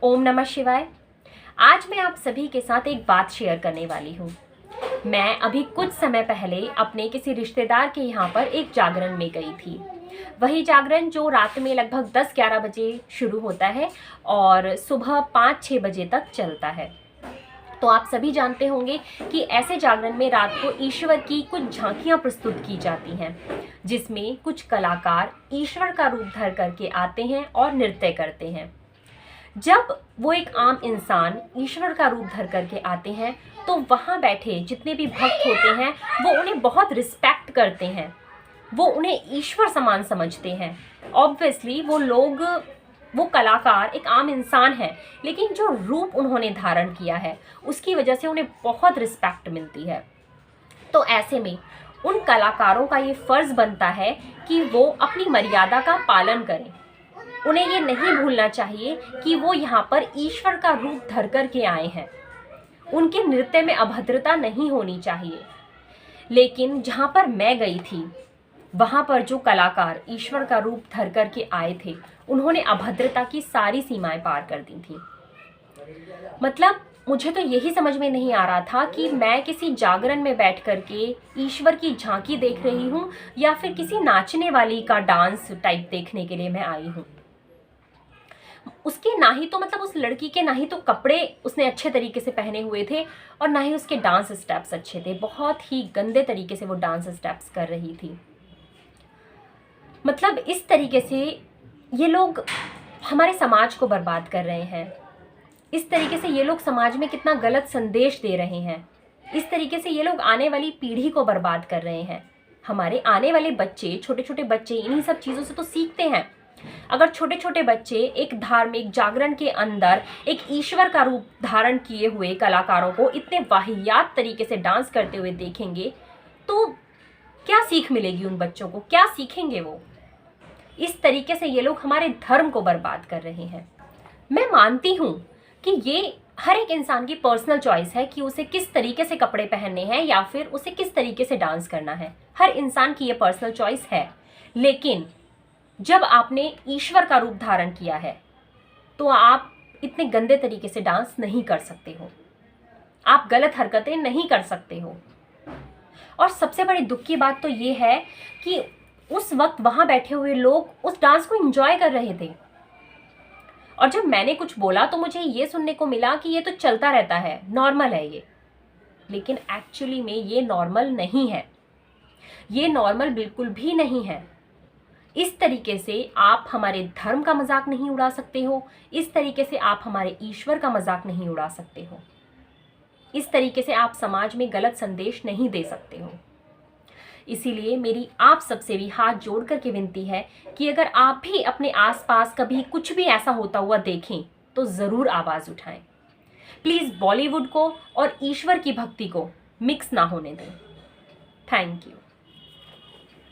ओम नमः शिवाय। आज मैं आप सभी के साथ एक बात शेयर करने वाली हूँ। मैं अभी कुछ समय पहले अपने किसी रिश्तेदार के यहाँ पर एक जागरण में गई थी। वही जागरण जो रात में लगभग 10-11 बजे शुरू होता है और सुबह 5-6 बजे तक चलता है। तो आप सभी जानते होंगे कि ऐसे जागरण में रात को ईश्वर की कुछ झांकियाँ प्रस्तुत की जाती हैं, जिसमें कुछ कलाकार ईश्वर का रूप धर करके आते हैं और नृत्य करते हैं। जब वो एक आम इंसान ईश्वर का रूप धर करके आते हैं तो वहाँ बैठे जितने भी भक्त होते हैं वो उन्हें बहुत रिस्पेक्ट करते हैं, वो उन्हें ईश्वर समान समझते हैं। ऑब्वियसली वो कलाकार एक आम इंसान है, लेकिन जो रूप उन्होंने धारण किया है उसकी वजह से उन्हें बहुत रिस्पेक्ट मिलती है। तो ऐसे में उन कलाकारों का ये फर्ज बनता है कि वो अपनी मर्यादा का पालन करें। उन्हें ये नहीं भूलना चाहिए कि वो यहाँ पर ईश्वर का रूप धर कर के आए हैं। उनके नृत्य में अभद्रता नहीं होनी चाहिए। लेकिन जहाँ पर मैं गई थी वहाँ पर जो कलाकार ईश्वर का रूप धर कर के आए थे उन्होंने अभद्रता की सारी सीमाएं पार कर दी थी। मतलब मुझे तो यही समझ में नहीं आ रहा था कि मैं किसी जागरण में बैठ कर के ईश्वर की झांकी देख रही हूँ या फिर किसी नाचने वाली का डांस टाइप देखने के लिए मैं आई हूँ। उसके ना ही तो मतलब उस लड़की के ना ही तो कपड़े उसने अच्छे तरीके से पहने हुए थे और ना ही उसके डांस स्टेप्स अच्छे थे। बहुत ही गंदे तरीके से वो डांस स्टेप्स कर रही थी। मतलब इस तरीके से ये लोग हमारे समाज को बर्बाद कर रहे हैं। इस तरीके से ये लोग समाज में कितना गलत संदेश दे रहे हैं। इस तरीके से ये लोग आने वाली पीढ़ी को बर्बाद कर रहे हैं। हमारे आने वाले बच्चे, छोटे छोटे बच्चे इन्हीं सब चीज़ों से तो सीखते हैं। अगर छोटे छोटे बच्चे एक धार्मिक जागरण के अंदर एक ईश्वर का रूप धारण किए हुए कलाकारों को इतने वाहियात तरीके से डांस करते हुए देखेंगे तो क्या सीख मिलेगी उन बच्चों को? क्या सीखेंगे वो? इस तरीके से ये लोग हमारे धर्म को बर्बाद कर रहे हैं। मैं मानती हूँ कि ये हर एक इंसान की पर्सनल चॉइस है कि उसे किस तरीके से कपड़े पहनने हैं या फिर उसे किस तरीके से डांस करना है। हर इंसान की ये पर्सनल चॉइस है। लेकिन जब आपने ईश्वर का रूप धारण किया है तो आप इतने गंदे तरीके से डांस नहीं कर सकते हो। आप गलत हरकतें नहीं कर सकते हो। और सबसे बड़ी दुख की बात तो ये है कि उस वक्त वहां बैठे हुए लोग उस डांस को एंजॉय कर रहे थे। और जब मैंने कुछ बोला तो मुझे ये सुनने को मिला कि ये तो चलता रहता है, नॉर्मल है ये। लेकिन एक्चुअली में ये नॉर्मल नहीं है। ये नॉर्मल बिल्कुल भी नहीं है। इस तरीके से आप हमारे धर्म का मजाक नहीं उड़ा सकते हो। इस तरीके से आप हमारे ईश्वर का मजाक नहीं उड़ा सकते हो। इस तरीके से आप समाज में गलत संदेश नहीं दे सकते हो। इसीलिए मेरी आप सबसे भी हाथ जोड़ करके विनती है कि अगर आप भी अपने आसपास कभी कुछ भी ऐसा होता हुआ देखें तो ज़रूर आवाज़ उठाएं। प्लीज़ बॉलीवुड को और ईश्वर की भक्ति को मिक्स ना होने दें। Thank you.